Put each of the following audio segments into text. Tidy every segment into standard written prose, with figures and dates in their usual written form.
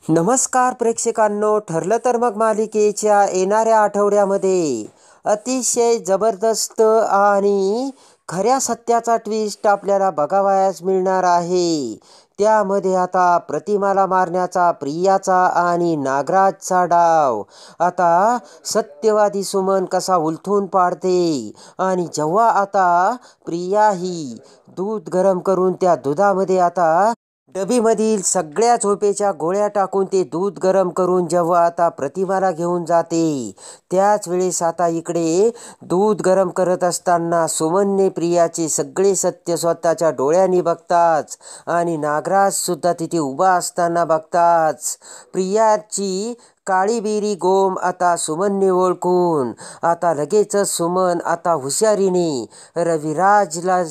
नमस्कार प्रेक्षकांनो, ठरलं तर मग मालिकेच्या येणाऱ्या आठवड्यामध्ये अतिशय जबरदस्त आणि खऱ्या सत्याचा ट्विस्ट आपल्याला बघावयास मिळणार आहे. त्यामध्ये आता प्रतिमाला मारण्याचा प्रियाचा आणि नागराजचा डाव आता सत्यवादी सुमन कसा उलथून पाडते. आणि जेव्हा आता प्रिया ही दूध गरम करून त्या दुधामध्ये आता डबीमधील सगळ्या झोपेच्या गोळ्या टाकून ते दूध गरम करून जेव्हा आता प्रतिमाला घेऊन जाते, त्याच वेळेस आता इकडे दूध गरम करत असताना सुमनने प्रियाचे सगळे सत्य स्वतःच्या डोळ्यांनी बघताच आणि नागराज सुद्धा तिथे उभा असताना बघताच प्रियाची काळीबेरी गोम आता सुमनने ओळखून आता लगेचच सुमन आता हुशारीने रविराजला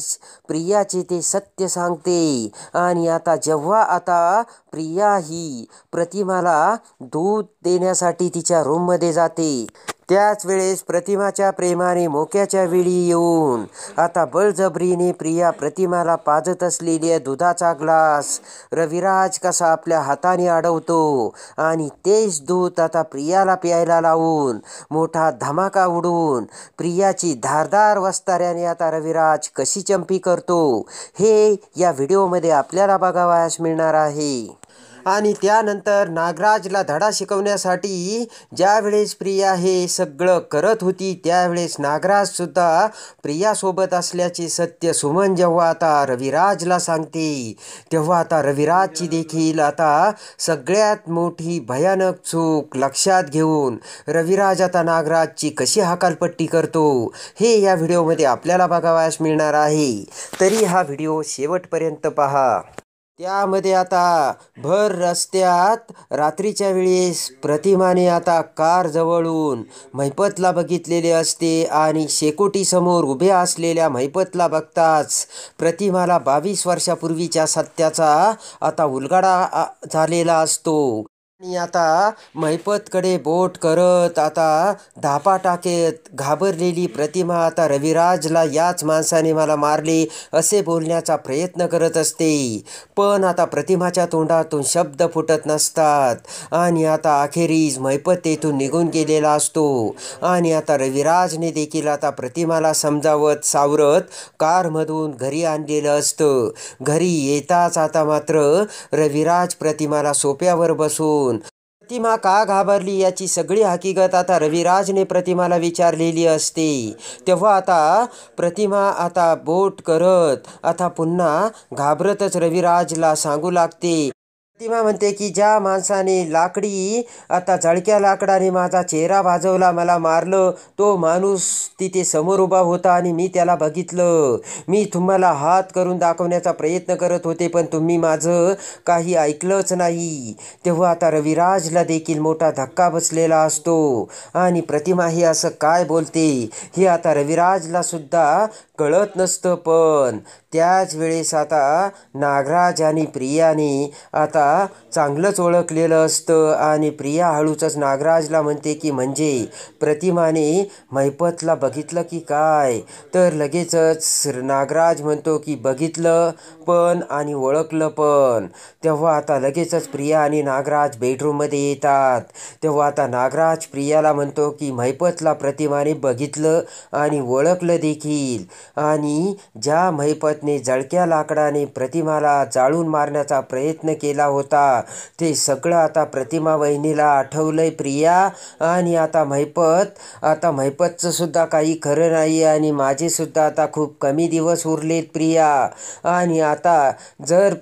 प्रियाचे ते सत्य सांगते. आणि आता जेव्हा आता प्रिया ही प्रतिमाला दूध देण्यासाठी तिच्या रूममध्ये जाते, त्याच वेळेस प्रतिमाच्या प्रेमाने मोक्याच्या वेळी येऊन आता बळजबरीने प्रिया प्रतिमाला पाजत असलेल्या दुधाचा ग्लास रविराज कसा आपल्या हाताने अडवतो आणि तेच दूध आता प्रियाला प्यायला लावून मोठा धमाका उडून प्रियाची धारदार वस्ताऱ्याने आता रविराज कशी चंपी करतो हे या व्हिडिओमध्ये आपल्याला बघावयास मिळणार आहे. आणि त्यानंतर नागराजला धडा शिकवण्यासाठी ज्यावेळेस प्रिया हे सगळं करत होती, त्यावेळेस नागराजसुद्धा प्रियासोबत असल्याचे सत्य सुमन जेव्हा आता रविराजला सांगते, तेव्हा आता रविराजची देखील आता सगळ्यात मोठी भयानक चूक लक्षात घेऊन रविराज आता नागराजची कशी हकालपट्टी करतो हे या व्हिडिओमध्ये आपल्याला बघावयास मिळणार आहे. तरी हा व्हिडिओ शेवटपर्यंत पहा. त्यामध्ये आता भर रस्त्यात रात्रीच्या वेळेस प्रतिमाने आता कार जवळून महिपतला बघितलेले असते आणि शेकोटीसमोर उभ्या असलेल्या महिपतला बघताच प्रतिमाला 22 वर्षापूर्वीच्या सत्याचा आता उलगडा झालेला असतो. आणि आता महिपतकडे बोट करत आता धापा टाकत घाबरलेली प्रतिमा आता रविराजला याच माणसाने मला मारले असे बोलण्याचा प्रयत्न करत असते. पण आता प्रतिमाच्या तोंडातून शब्द फुटत नसतात आणि आता अखेरीस महिपत तेथून निघून गेलेला असतो. आणि आता रविराजने देखील आता प्रतिमाला समजावत सावरत कारमधून घरी आणलेलं असतं. घरी येताच आता मात्र रविराज प्रतिमाला सोप्यावर बसून प्रतिमा का घाबरली याची सगळी हकीकत आता रविराजने प्रतिमाला विचारलेली असते. तेव्हा आता प्रतिमा आता बोट करत आता पुन्हा घाबरतच रविराजला सांगू लागते. प्रतिमा म्हणते की ज्या माणसाने लाकडी आता जळक्या लाकडाने माझा चेहरा भाजवला, मला मारलं, तो माणूस तिथे समोर उभा होता आणि मी त्याला बघितलं. मी तुम्हाला हात करून दाखवण्याचा प्रयत्न करत होते पण तुम्ही माझं काही ऐकलंच नाही. तेव्हा आता रविराजला देखील मोठा धक्का बसलेला असतो आणि प्रतिमा ही असं काय बोलते हे आता रविराजला सुद्धा कळत नसतं. पण त्याच वेळेस आता नागराज आणि प्रियाने आता चांगलंच ओळखलेलं असतं आणि प्रिया हळूच नागराजला म्हणते की म्हणजे प्रतिमाने महिपतला बघितलं की काय. तर लगेचच नागराज म्हणतो की बघितलं पण आणि ओळखलं पण. तेव्हा आता लगेचच प्रिया आणि नागराज बेडरूममध्ये येतात. तेव्हा आता नागराज प्रियाला म्हणतो की महिपतला प्रतिमाने बघितलं आणि ओळखलं देखील. आणि ज्या महिपतने जळक्या लाकडाने प्रतिमाला जाळून मारण्याचा प्रयत्न केला होता ते सगळं आता प्रतिमा वहिनीला आठवलंय प्रिया. आणि आता महिपतचं सुद्धा काही खरं नाही आणि माझे सुद्धा आता खूप कमी दिवस उरलेत प्रिया. आणि आता जर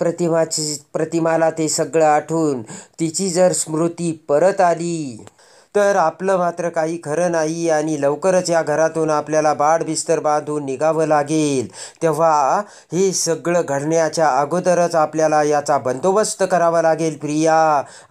प्रतिमाला ते सगळं आठवून तिची जर स्मृती परत आली तर आपलं मात्र काही खरं नाही आणि लवकरच या घरातून आपल्याला बाडबिस्तर बांधून निघावं लागेल. तेव्हा हे सगळं घडण्याच्या अगोदरच आपल्याला याचा बंदोबस्त करावा लागेल प्रिया.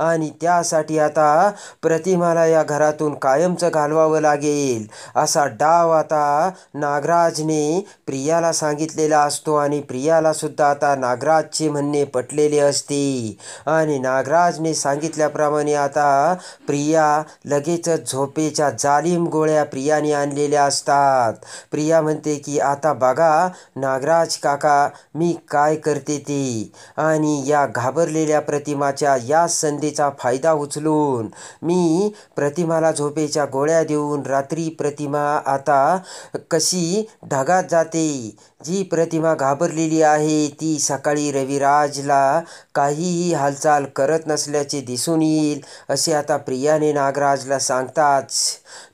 आणि त्यासाठी आता प्रतिमाला या घरातून कायमचं घालवावं लागेल असा डाव आता नागराजने प्रियाला सांगितलेला असतो. आणि प्रियाला सुद्धा आता नागराजचे म्हणणे पटलेले असते आणि नागराजने सांगितल्याप्रमाणे आता प्रिया लगेचच झोपेच्या जालिम गोळ्या प्रियाने आणलेल्या असतात. प्रिया म्हणते की आता बघा नागराज काका मी काय करते ते. आणि या घाबरलेल्या प्रतिमाच्या या संधीचा फायदा उचलून मी प्रतिमाला झोपेच्या गोळ्या देऊन रात्री प्रतिमा आता कशी ढगात जाते. जी प्रतिमा घाबरलेली आहे ती सकाळी रविराजला काहीही हालचाल करत नसल्याचे दिसून येईल असे आता प्रियाने नागराजला सांगताच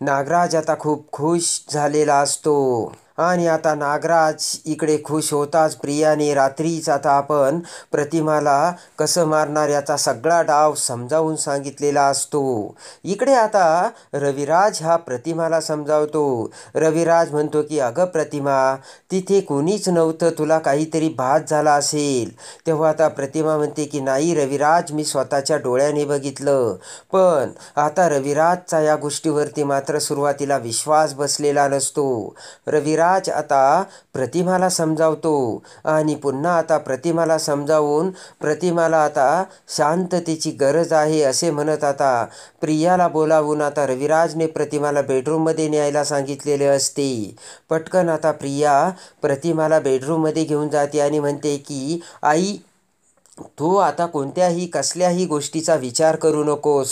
नागराज आता खूप खुश झालेला असतो. आणि आता नागराज इकडे खुश होताच प्रियाने रात्रीच आता आपण प्रतिमाला कसं मारणार याचा सगळा डाव समजावून सांगितलेला असतो. इकडे आता रविराज हा प्रतिमाला समजावतो. रविराज म्हणतो की अगं प्रतिमा तिथे कोणीच नव्हतं, तुला काहीतरी भात झाला असेल. तेव्हा आता प्रतिमा म्हणते की नाही रविराज मी स्वतःच्या डोळ्याने बघितलं. पण आता रविराजचा या गोष्टीवरती मात्र सुरुवातीला विश्वास बसलेला नसतो. रविराज आता प्रतिमाला समजावतो आणि पुन्हा आता प्रतिमाला समजावून प्रतिमाला आता शांततेची गरज आहे असे म्हणत आता प्रियाला बोलावून आता रविराजने प्रतिमाला बेडरूममध्ये न्यायला सांगितलेले असते. पटकन आता प्रिया प्रतिमाला बेडरूममध्ये घेऊन जाते आणि म्हणते की आई तू आता कोणत्याही कसल्याही गोष्टीचा विचार करू नकोस.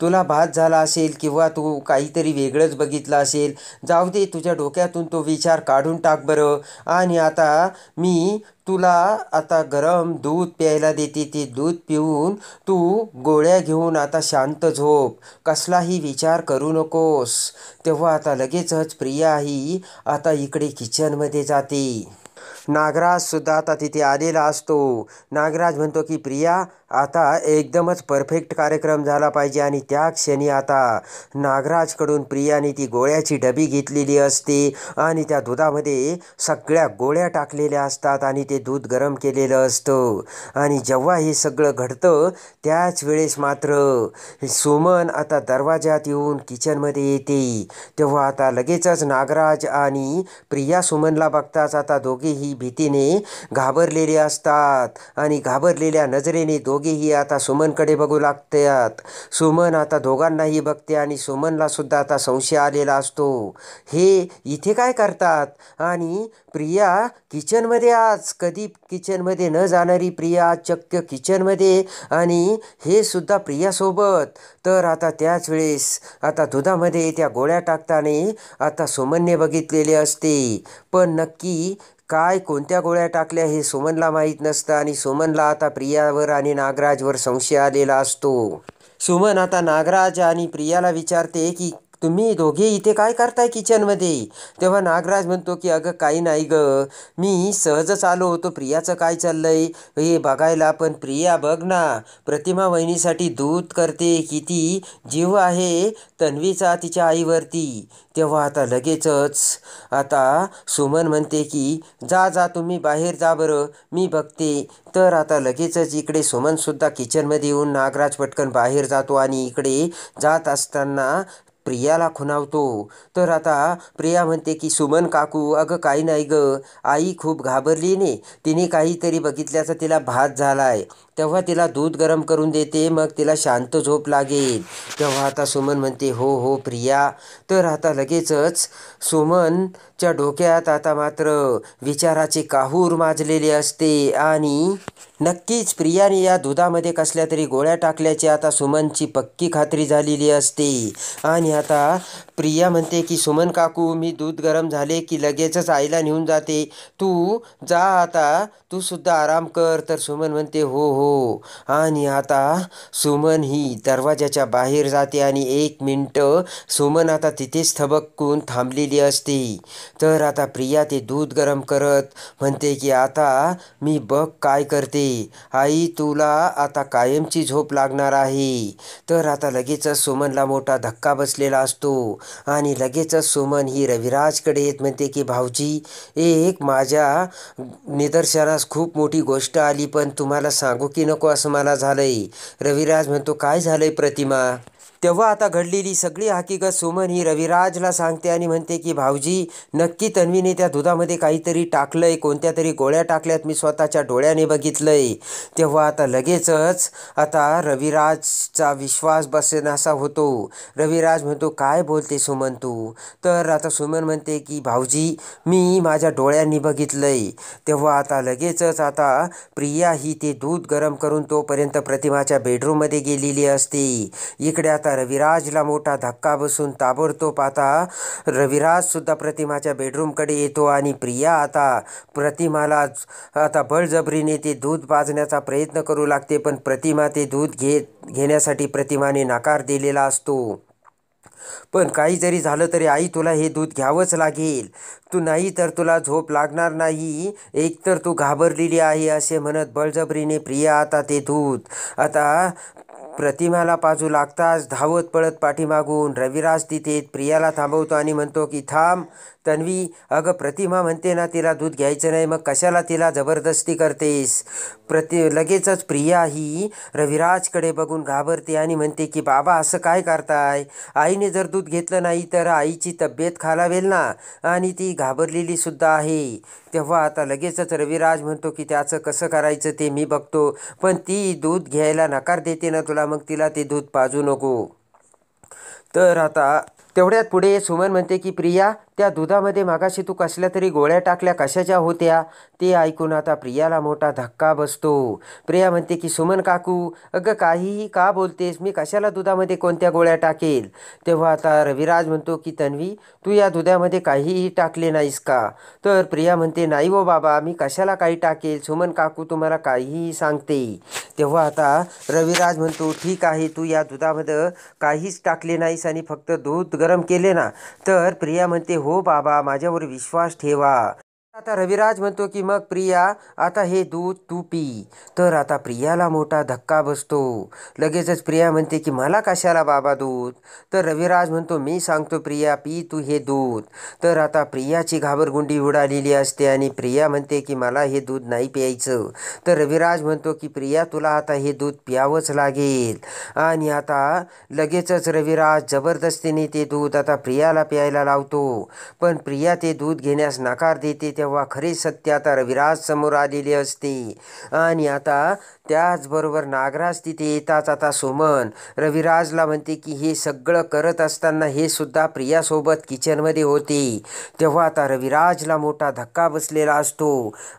तुला भात झाला असेल किंवा तू काहीतरी वेगळंच बघितलं असेल, जाऊ दे तुझ्या डोक्यातून तो विचार काढून टाक बरं. आणि आता मी तुला आता गरम दूध प्यायला देते, ते दूध पिऊन तू गोळ्या घेऊन आता शांत झोप, कसलाही विचार करू नकोस. तेव्हा आता लगेचच प्रिया ही आता इकडे किचनमध्ये जाते. नागराजसुद्धा आता तिथे आलेला असतो. नागराज म्हणतो की प्रिया आता एकदमच परफेक्ट कार्यक्रम झाला पाहिजे. आणि त्या क्षणी आता नागराजकडून प्रियाने ती गोळ्याची डबी घेतलेली असते आणि त्या दुधामध्ये सगळ्या गोळ्या टाकलेल्या असतात आणि ते दूध गरम केलेलं असतं. आणि जेव्हा हे सगळं घडतं त्याच वेळेस मात्र सुमन आता दरवाजात येऊन किचनमध्ये येते. तेव्हा आता लगेचच नागराज आणि प्रिया सुमनला बघताच आता दोघेही भीतीने घाबरलेले असतात आणि घाबरलेल्या नजरेने दोघेही आता सुमनकडे बघू लागतात. सुमन आता दोघांनाही बघते आणि सुमनला सुद्धा आता संशय आलेला असतो. हे इथे काय करतात? आणि प्रिया किचनमध्ये, आज कधी किचनमध्ये न जाणारी प्रिया चक्क किचनमध्ये, आणि हे सुद्धा प्रियासोबत. तर आता त्याच वेळेस आता दुधामध्ये त्या गोळ्या टाकताना आता सुमनने बघितलेले असते. पण नक्की काय कोणत्या गोळ्या टाकल्या हे सुमनला माहीत नसतं आणि सुमनला आता प्रियावर आणि नागराजवर संशय आलेला असतो. सुमन आता नागराज आणि प्रियाला विचारते की तुम्ही दोघे इथे काय करताय किचनमध्ये? तेव्हा नागराज म्हणतो की अगं काही नाही गं, मी सहजच आलो होतो प्रियाचं काय चाललंय हे बघायला. पण प्रिया बघ ना, प्रतिमा वहिनीसाठी दूध करते, किती जीव आहे तन्वीचा तिच्या आईवरती. तेव्हा आता लगेचच आता सुमन म्हणते की जा जा तुम्ही बाहेर जा बरं, मी बघते. तर आता लगेचच इकडे सुमनसुद्धा किचनमध्ये येऊन नागराज पटकन बाहेर जातो आणि इकडे जात असताना प्रियाला खुणावतो. तर आता प्रिया म्हणते की सुमन काकू अगं काही नाही गं, आई खूप घाबरली ने, तिने काहीतरी बघितल्याचा तिला भात झालाय. तेव्हा तिला दूध गरम करून देते, मग तिला शांत झोप लागेल. तेव्हा आता सुमन म्हणते हो हो प्रिया. तर आता लगेचच सुमनच्या डोक्यात आता मात्र विचाराचे काहूर माजलेले असते आणि नक्कीच प्रियाने या दुधामध्ये कसल्या तरी गोळ्या टाकल्याची आता सुमनची पक्की खात्री झालेली असते. आणि आता प्रिया म्हणते की सुमन काकू मी दूध गरम झाले की लगेचच आईला नेऊन जाते, तू जा आता, तू सुद्धा आराम कर. तर सुमन म्हणते हो हो. आणि आता सुमन ही दरवाजाच्या बाहेर जाते आणि 1 मिनटं सुमन आता तिथेच थबकून थांबलेली असते. तर आता प्रिया ते दूध गरम करत म्हणते की आता मी बघ काय करते, आई तुला आता कायमची झोप लागणार आहे. तर आता लगेचच सुमनला मोठा धक्का बसलेला असतो आणि लगेचच सुमन ही रविराजकडे येत म्हणते की भाऊजी एक माझ्या निदर्शनास खूप मोठी गोष्ट आली, पण तुम्हाला सांगू की नको असं मला झालंय. रविराज म्हणतो काय झालंय प्रतिमा? तेव्हा आता घडलेली सगळी हकीकत सुमन ही रविराजला सांगते आणि म्हणते की भाऊजी, नक्की तन्वीने त्या दुधामध्ये काहीतरी टाकलंय, कोणत्या तरी गोळ्या टाकल्यात, मी स्वतःच्या डोळ्याने बघितलंय. तेव्हा आता लगेचच आता रविराजचा विश्वास बसेनासा होतो. रविराज म्हणतो, काय बोलते सुमन तू? तर आता सुमन म्हणते की भाऊजी, मी माझ्या डोळ्यांनी बघितलंय. तेव्हा आता लगेचच आता प्रिया ही ते दूध गरम करून तोपर्यंत प्रतिमाच्या बेडरूममध्ये गेलेली असते. इकडे आता रविराजला मोठा धक्का बसून ताबडतोब आता रविराजसुद्धा प्रतिमाच्या बेडरूमकडे येतो आणि प्रिया आता प्रतिमाला आता बळजबरीने ते दूध पाजण्याचा प्रयत्न करू लागते. पण प्रतिमा ते दूध घेण्यासाठी प्रतिमाने नकार दिलेला असतो. पण काही जरी झालं तरी आई, तुला हे दूध घ्यावंच लागेल, तू नाही तर तुला झोप लागणार नाही, एकतर तू घाबरलेली आहे, असे म्हणत बळजबरीने प्रिया आता ते दूध आता प्रतिमाला पाजू लागताच धावत पळत पाठीमागून रविराज तिथे प्रियाला थांबवतो आणि म्हणतो की थांब तन्वी, अगं प्रतिमा म्हणते ना तिला दूध घ्यायचं नाही, मग कशाला तिला जबरदस्ती करतेस? लगेचच प्रिया ही रविराजकडे बघून घाबरते आणि म्हणते की बाबा, असं काय करताय? आईने जर दूध घेतलं नाही तर आईची तब्येत खालावेल ना, आणि ती घाबरलेली सुद्धा आहे. तेव्हा आता लगेचच रविराज म्हणतो की त्याचं कसं करायचं ते मी बघतो, पण ती दूध घ्यायला नकार देते ना तुला, मग तिला ते दूध पाजू नको. तर आता तेवढ्यात पुढे सुमन म्हणते की प्रिया, त्या दुधामध्ये मागाशी तू कसल्या तरी गोळ्या टाकल्या, कशाच्या होत्या? ते ऐकून आता प्रियाला मोठा धक्का बसतो. प्रिया म्हणते की सुमन काकू, अगं काहीही का बोलतेस, मी कशाला दुधामध्ये कोणत्या गोळ्या टाकेल? तेव्हा आता रविराज म्हणतो की तन्वी, तू या दुधामध्ये काहीही टाकले नाहीस का? तर प्रिया म्हणते, नाही हो बाबा, मी कशाला काही टाकेल, सुमन काकू तुम्हाला काहीही सांगते. तेव्हा आता रविराज म्हणतो, ठीक आहे, तू या दुधामध्ये काहीच टाकले नाहीस आणि फक्त दूध गरम केले ना? तर प्रिया म्हणते, हो बाबा, माझ्यावर विश्वास ठेवा. आता रविराज म्हणतो की मग प्रिया, आता हे दूध तू पी. तर आता प्रियाला मोठा धक्का बसतो. लगेचच प्रिया म्हणते की मला कशाला बाबा दूध? तर रविराज म्हणतो, मी सांगतो प्रिया, पी तू हे दूध. तर आता प्रियाची घाबरगुंडी उडालेली असते आणि प्रिया म्हणते की मला हे दूध नाही प्यायचं. तर रविराज म्हणतो की प्रिया, तुला आता हे दूध प्यावंच लागेल. आणि आता लगेचच रविराज जबरदस्तीने ते दूध आता प्रियाला प्यायला लावतो. पण प्रिया ते दूध घेण्यास नकार देते. तेव्हा खरे सत्य आता रविराज समोर आलेले असते. आणि आता त्याचबरोबर नागराज तिथे येताच आता सुमन रविराजला म्हणते की हे सगळं करत असताना हे सुद्धा प्रियासोबत किचनमध्ये होते. तेव्हा आता रविराजला मोठा धक्का बसलेला असतो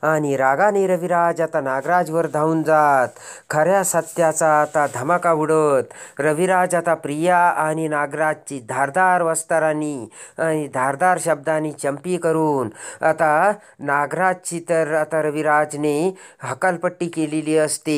आणि रागाने रविराज आता नागराजवर धावून जात खऱ्या सत्याचा आता धमाका उडत रविराज आता प्रिया आणि नागराजची धारदार वस्त्रांनी आणि धारदार शब्दांनी चंपी करून आता नागराजची तर आता रविराजने हकालपट्टी केलेली असते.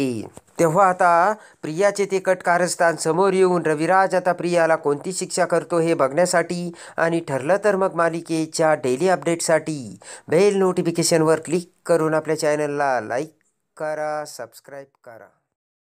तेव्हा आता प्रियाचे ते कट कारस्थान समोर येऊन रविराज आता प्रियाला कोणती शिक्षा करतो हे बघण्यासाठी आणि ठरलं तर मग मालिकेच्या डेली अपडेटसाठी बेल नोटिफिकेशनवर क्लिक करून आपल्या चॅनलला लाईक करा, सबस्क्राईब करा.